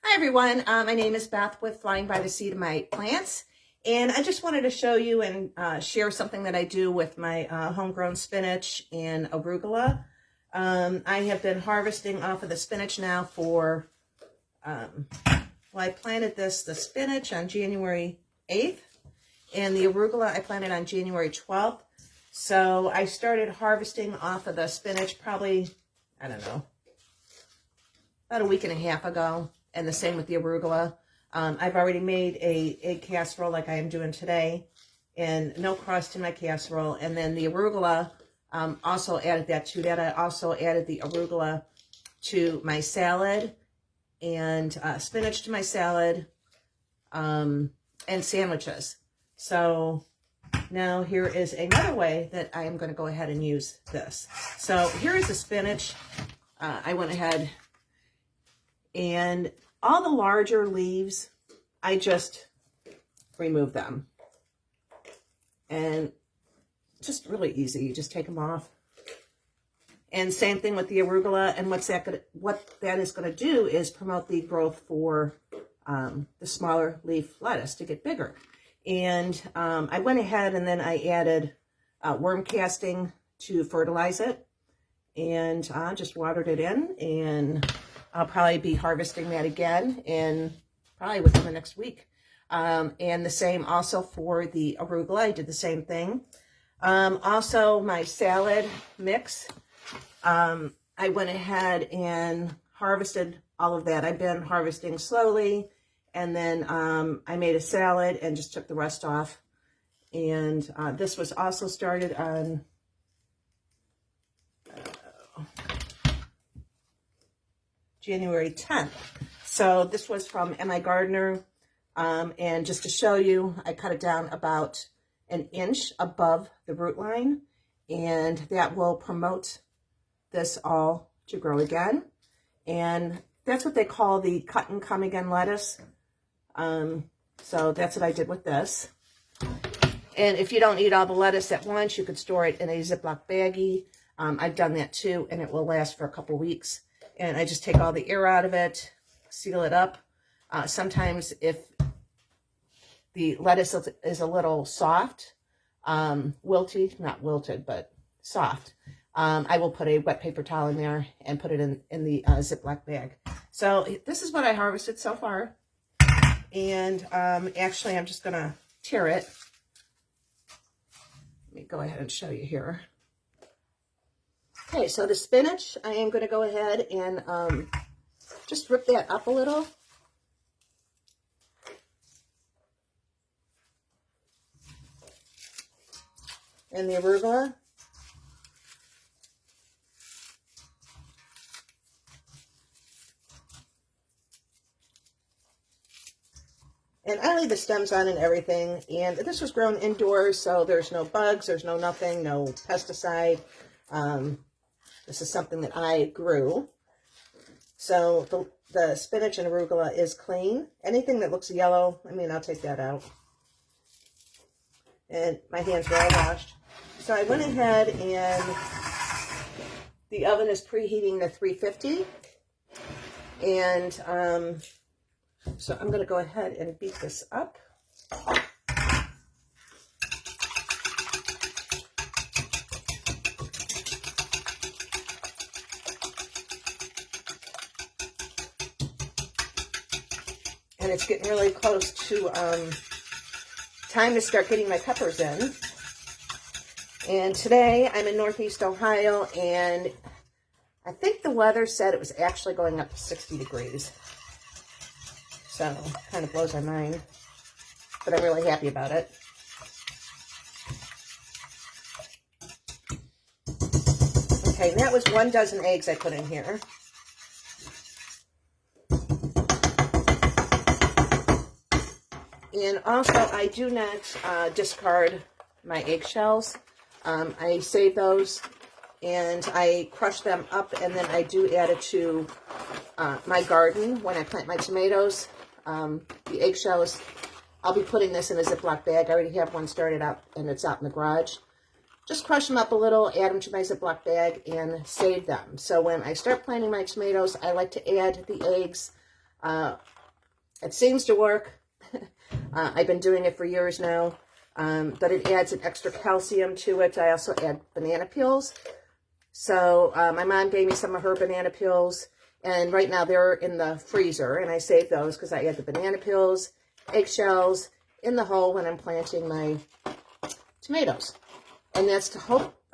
Hi everyone, my name is Beth with Flying by the Seat of My Plants, and I just wanted to show you and share something that I do with my homegrown spinach and arugula. I have been harvesting off of the spinach now for, I planted the spinach on January 8th, and the arugula I planted on January 12th. So I started harvesting off of the spinach probably, I don't know, about a week and a half ago. And the same with the arugula. I've already made a egg casserole like I am doing today, and no crust in my casserole. And then the arugula, also added that to that. I also added the arugula to my salad, and spinach to my salad, and sandwiches. So now here is another way that I am going to go ahead and use this. So here is the spinach. I went ahead and all the larger leaves, I just remove them. And just really easy. You just take them off. And same thing with the arugula. And what that is going to do is promote the growth for the smaller leaf lettuce to get bigger. And I went ahead and then I added worm casting to fertilize it. And I just watered it in, and I'll probably be harvesting that again probably within the next week. And the same also for the arugula. I did the same thing. Also my salad mix, I went ahead and harvested all of that. I've been harvesting slowly, and then I made a salad and just took the rest off. And this was also started on January 10th. So this was from M.I. Gardener. And just to show you, I cut it down about an inch above the root line, and that will promote this all to grow again. And that's what they call the cut and come again lettuce. So that's what I did with this. And if you don't eat all the lettuce at once, you could store it in a Ziploc baggie. I've done that too, and it will last for a couple weeks. And I just take all the air out of it, seal it up. Sometimes if the lettuce is a little soft, wilty, not wilted, but soft, I will put a wet paper towel in there and put it in the Ziploc bag. So this is what I harvested so far. And actually, I'm just going to tear it. Let me go ahead and show you here. Okay, so the spinach, I am going to go ahead and just rip that up a little. And the arugula. And I leave the stems on and everything. And this was grown indoors, so there's no bugs, there's no nothing, no pesticide. This is something that I grew. So the spinach and arugula is clean. Anything that looks yellow, I'll take that out. And my hands were all washed. So I went ahead, and the oven is preheating to 350. And so I'm going to go ahead and beat this up. And it's getting really close to time to start getting my peppers in. And today I'm in Northeast Ohio, and I think the weather said it was actually going up to 60 degrees. So kind of blows my mind, but I'm really happy about it. Okay, and that was 1 dozen eggs I put in here. And also, I do not discard my eggshells. I save those, and I crush them up, and then I do add it to my garden when I plant my tomatoes. The eggshells, I'll be putting this in a Ziploc bag. I already have one started out, and it's out in the garage. Just crush them up a little, add them to my Ziploc bag, and save them. So when I start planting my tomatoes, I like to add the eggs It seems to work. I've been doing it for years now, but it adds an extra calcium to it. I also add banana peels. So my mom gave me some of her banana peels, and right now they're in the freezer, and I save those because I add the banana peels, eggshells in the hole when I'm planting my tomatoes. And that's to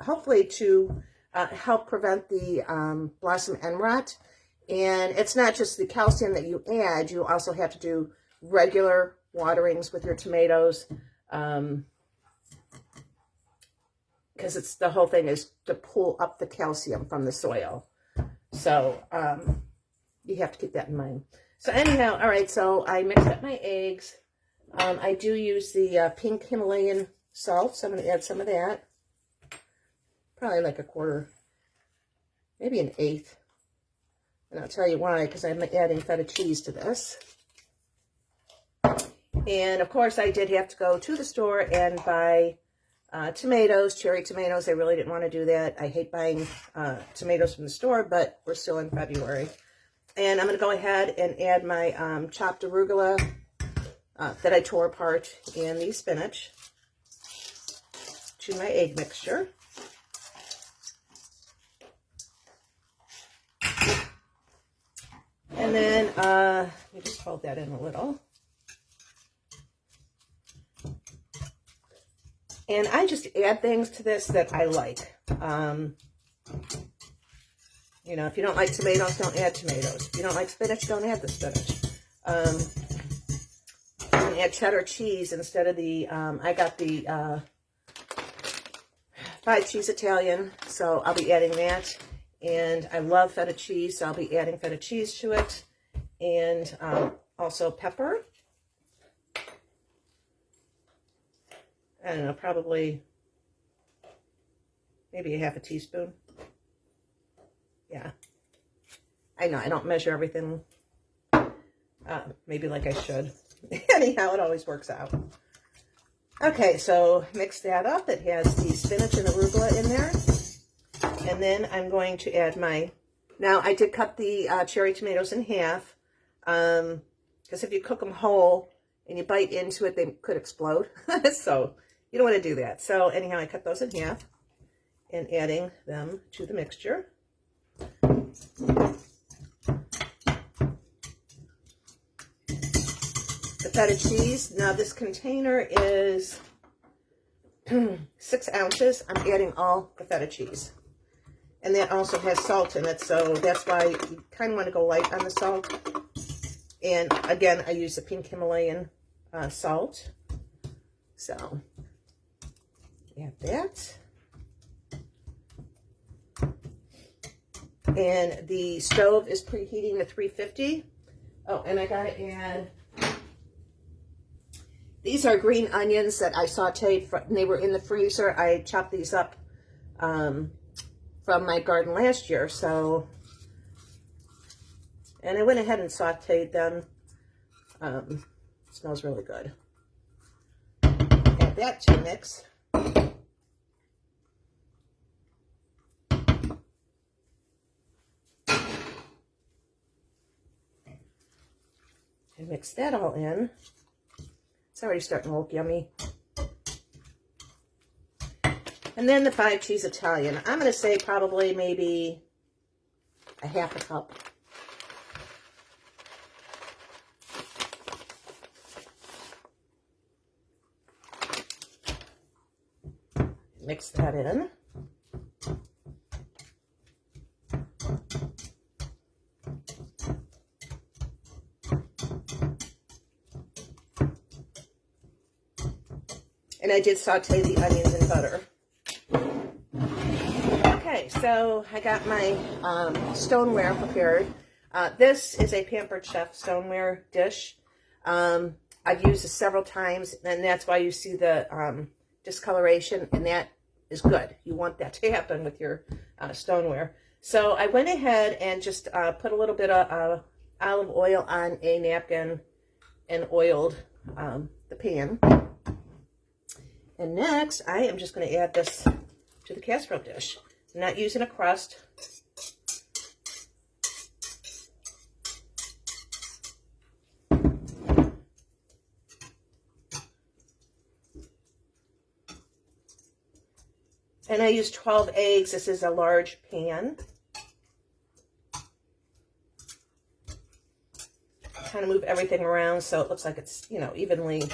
hopefully to help prevent the blossom end rot. And it's not just the calcium that you add, you also have to do regular waterings with your tomatoes, because it's the whole thing is to pull up the calcium from the soil. So you have to keep that in mind. So anyhow, all right, so I mixed up my eggs. I do use the pink Himalayan salt, so I'm going to add some of that. Probably like a quarter, maybe an eighth. And I'll tell you why, because I'm adding feta cheese to this. And of course, I did have to go to the store and buy tomatoes, cherry tomatoes. I really didn't want to do that. I hate buying tomatoes from the store, but we're still in February. And I'm going to go ahead and add my chopped arugula that I tore apart and the spinach to my egg mixture. And then, let me just fold that in a little. And I just add things to this that I like. You know, if you don't like tomatoes, don't add tomatoes. If you don't like spinach, don't add the spinach. You can add cheddar cheese instead of the, I got the 5-cheese Italian, so I'll be adding that. And I love feta cheese, so I'll be adding feta cheese to it. And also pepper. I don't know, probably maybe a half a teaspoon. Yeah. I know, I don't measure everything maybe like I should. Anyhow, it always works out. Okay, so mix that up. It has the spinach and arugula in there. And then I'm going to add my, now I did cut the cherry tomatoes in half, because if you cook them whole and you bite into it, they could explode. So you don't want to do that. So anyhow, I cut those in half and adding them to the mixture. The feta cheese, now this container is 6 ounces. I'm adding all the feta cheese. And that also has salt in it, so that's why you kind of want to go light on the salt. And again, I use the pink Himalayan salt. So, add that. And the stove is preheating to 350. Oh, and I gotta add, these are green onions that I sauteed, and they were in the freezer. I chopped these up from my garden last year, so, and I went ahead and sauteed them. Smells really good. Add that to mix. And mix that all in. It's already starting to look yummy. And then the 5-cheese Italian. I'm going to say probably maybe a half a cup. Mix that in. And I did saute the onions in butter. Okay, so I got my stoneware prepared. This is a Pampered Chef stoneware dish. I've used this several times, and that's why you see the discoloration, and that is good. You want that to happen with your stoneware. So I went ahead and just put a little bit of olive oil on a napkin and oiled the pan. And next, I am just going to add this to the casserole dish. I'm not using a crust. And I use 12 eggs. This is a large pan. Kind of move everything around so it looks like it's, you know, evenly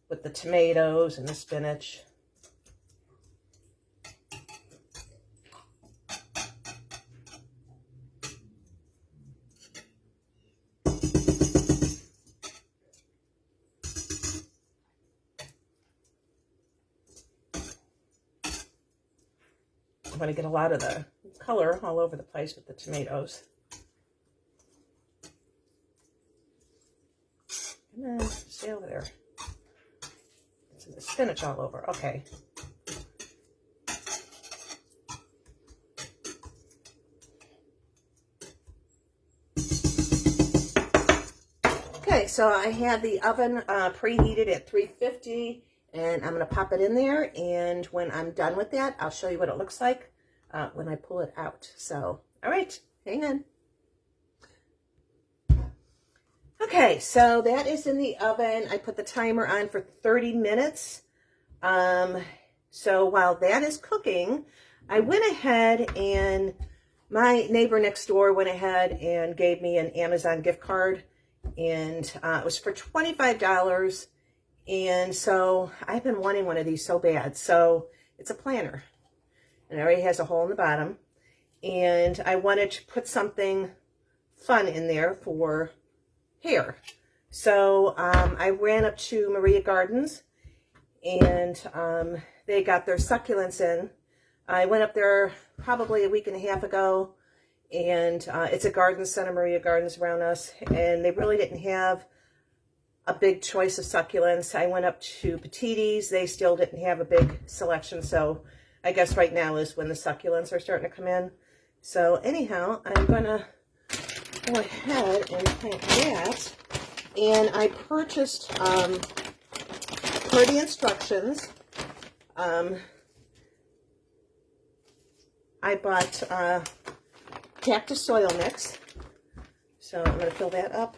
with the tomatoes and the spinach. I want to get a lot of the color all over the place with the tomatoes. Come on, stay over there. It's the spinach all over. Okay. Okay, so I have the oven preheated at 350, and I'm going to pop it in there, and when I'm done with that, I'll show you what it looks like when I pull it out. So, all right, hang on. Okay, so that is in the oven. I put the timer on for 30 minutes. So while that is cooking, I went ahead and my neighbor next door went ahead and gave me an Amazon gift card, and it was for $25. And so I've been wanting one of these so bad. So it's a planner, and it already has a hole in the bottom. And I wanted to put something fun in there for hair. So I ran up to Maria Gardens, and they got their succulents in. I went up there probably a week and a half ago, and it's a garden center, Maria Gardens, around us, and they really didn't have a big choice of succulents. I went up to Petiti's. They still didn't have a big selection, so I guess right now is when the succulents are starting to come in. So anyhow, I'm gonna go ahead and plant that. And I purchased, per the instructions, I bought cactus soil mix. So I'm going to fill that up.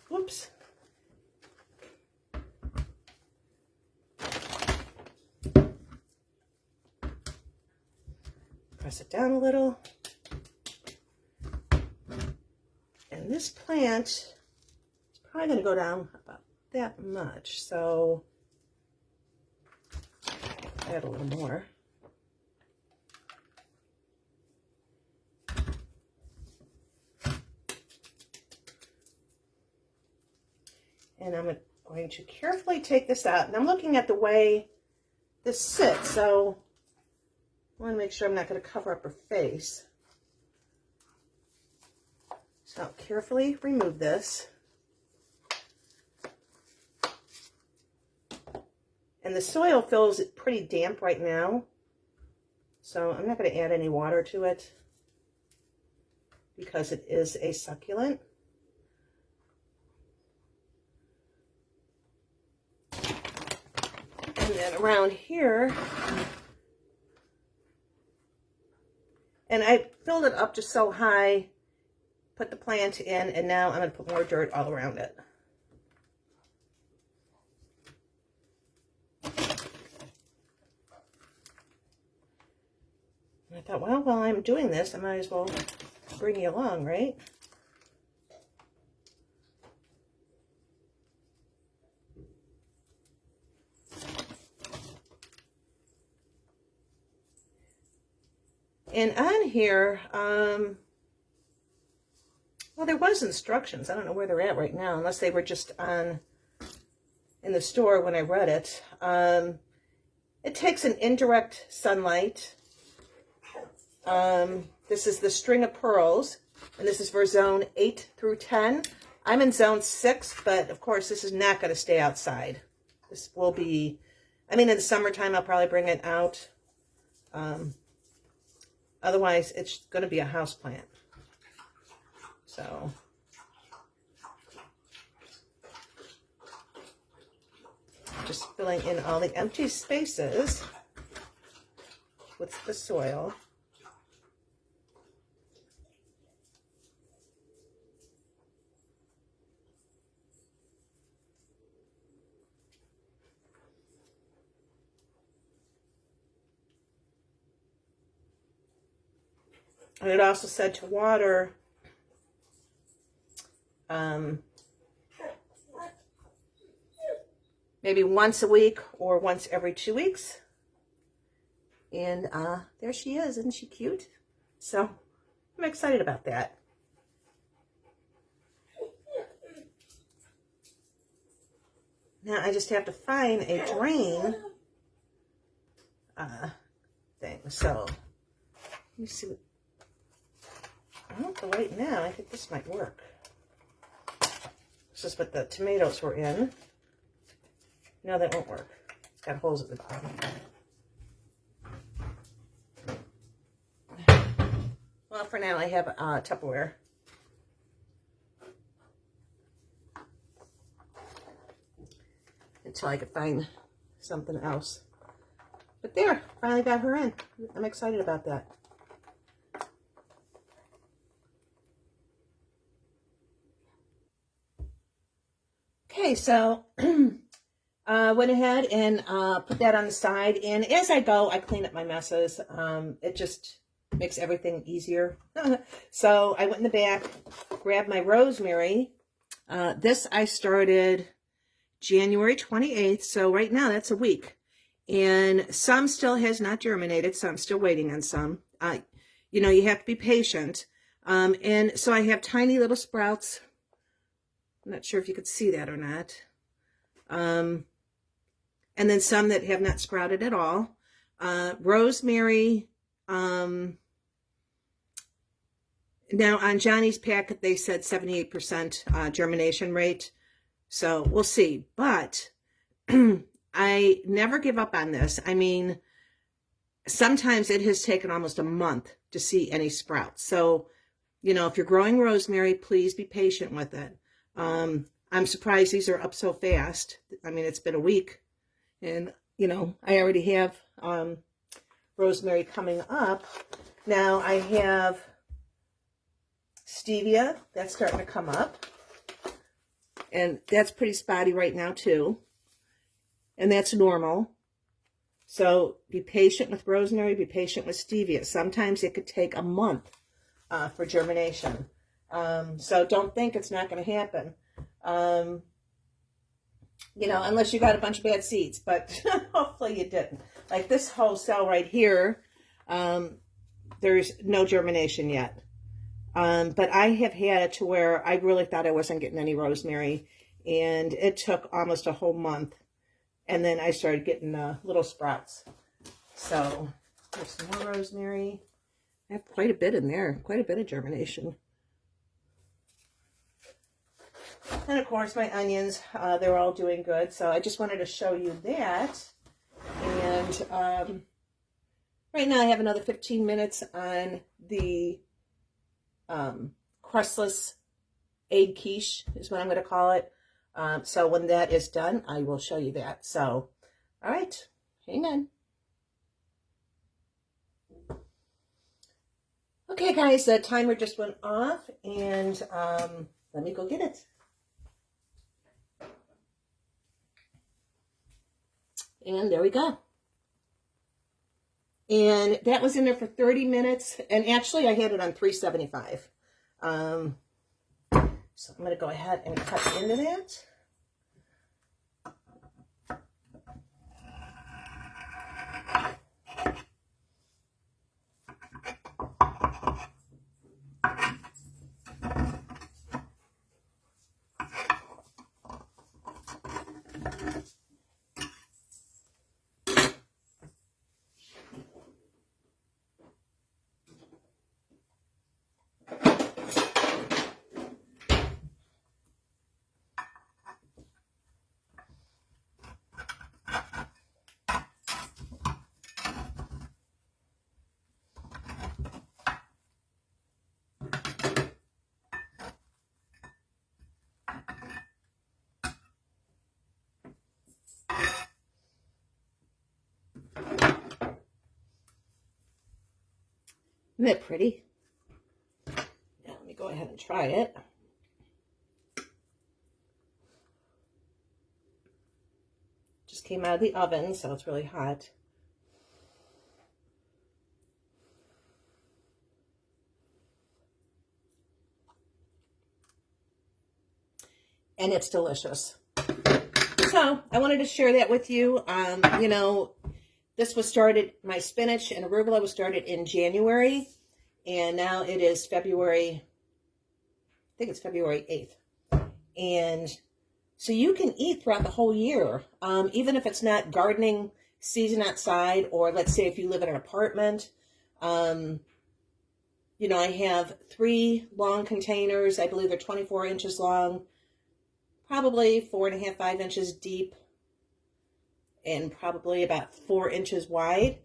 Whoops. Press it down a little. And this plant is probably going to go down about that much, so add a little more. And I'm going to carefully take this out. And I'm looking at the way this sits, so I want to make sure I'm not going to cover up her face. So I'll carefully remove this. And the soil feels pretty damp right now, so I'm not going to add any water to it because it is a succulent. And then around here, and I filled it up just so high, put the plant in, and now I'm going to put more dirt all around it. I thought, well, while I'm doing this, I might as well bring you along, right? And on here, well, there was instructions. I don't know where they're at right now, unless they were just on in the store when I read it. It takes an indirect sunlight. This is the string of pearls, and this is for zone 8 through 10. I'm in zone 6, but of course this is not going to stay outside. This will be, I mean, in the summertime I'll probably bring it out. Otherwise it's going to be a house plant. So just filling in all the empty spaces with the soil. And it also said to water maybe once a week or once every 2 weeks. And there she is. Isn't she cute? So I'm excited about that. Now I just have to find a drain thing. So let me see. I don't have to wait now. I think this might work. This is what the tomatoes were in. No, that won't work. It's got holes at the bottom. Well, for now, I have Tupperware. Until I could find something else. But there, finally got her in. I'm excited about that. Okay, so went ahead and put that on the side. And as I go, I clean up my messes. It just makes everything easier. So I went in the back, grabbed my rosemary. This I started January 28th. So right now that's a week. And some still has not germinated. So I'm still waiting on some. You know, you have to be patient. And so I have tiny little sprouts. I'm not sure if you could see that or not. And then some that have not sprouted at all. Rosemary. Now on Johnny's packet, they said 78% germination rate. So we'll see. But I never give up on this. I mean, sometimes it has taken almost a month to see any sprouts. So, you know, if you're growing rosemary, please be patient with it. I'm surprised these are up so fast. I mean, it's been a week. And, you know, I already have rosemary coming up. Now I have stevia. That's starting to come up. And that's pretty spotty right now, too. And that's normal. So be patient with rosemary. Be patient with stevia. Sometimes it could take a month for germination. So don't think it's not going to happen. You know, unless you got a bunch of bad seeds, but hopefully you didn't. Like this whole cell right here, there's no germination yet. But I have had it to where I really thought I wasn't getting any rosemary, and it took almost a whole month. And then I started getting little sprouts. So there's some more rosemary. I have quite a bit in there, quite a bit of germination. And of course my onions, they're all doing good. So I just wanted to show you that. And right now I have another 15 minutes on the crustless egg quiche is what I'm going to call it. So when that is done, I will show you that. So, all right, hang on. Okay, guys, the timer just went off, and let me go get it. And there we go. And that was in there for 30 minutes. And actually, I had it on 375. So I'm going to go ahead and cut into that. Isn't that pretty? Now let me go ahead and try it. Just came out of the oven, so it's really hot. and it's delicious. So I wanted to share that with you. You know, this was started, my spinach and arugula was started in January, and now it is February, I think it's February 8th. And so you can eat throughout the whole year, even if it's not gardening season outside, or let's say if you live in an apartment. You know, I have 3 long containers. I believe they're 24 inches long, probably 4.5, 5 inches deep, and probably about 4 inches wide.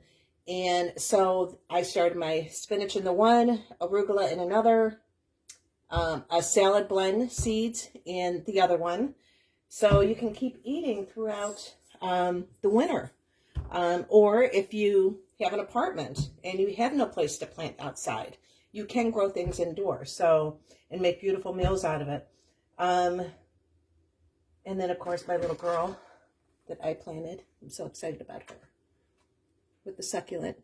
And so I started my spinach in the one, arugula in another, a salad blend seeds in the other one. So you can keep eating throughout the winter. Or if you have an apartment and you have no place to plant outside, you can grow things indoors, so, and make beautiful meals out of it. And then, of course, my little girl that I planted. I'm so excited about her with the succulent.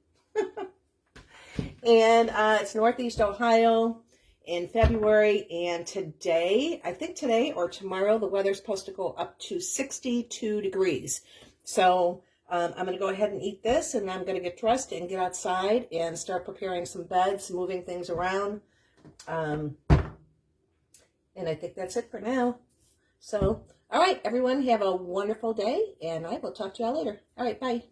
And it's Northeast Ohio in February. And today, I think today or tomorrow, the weather's supposed to go up to 62 degrees. So I'm going to go ahead and eat this, and I'm going to get dressed and get outside and start preparing some beds, moving things around. And I think that's it for now. So, all right, everyone, have a wonderful day, and I will talk to y'all later. All right, bye.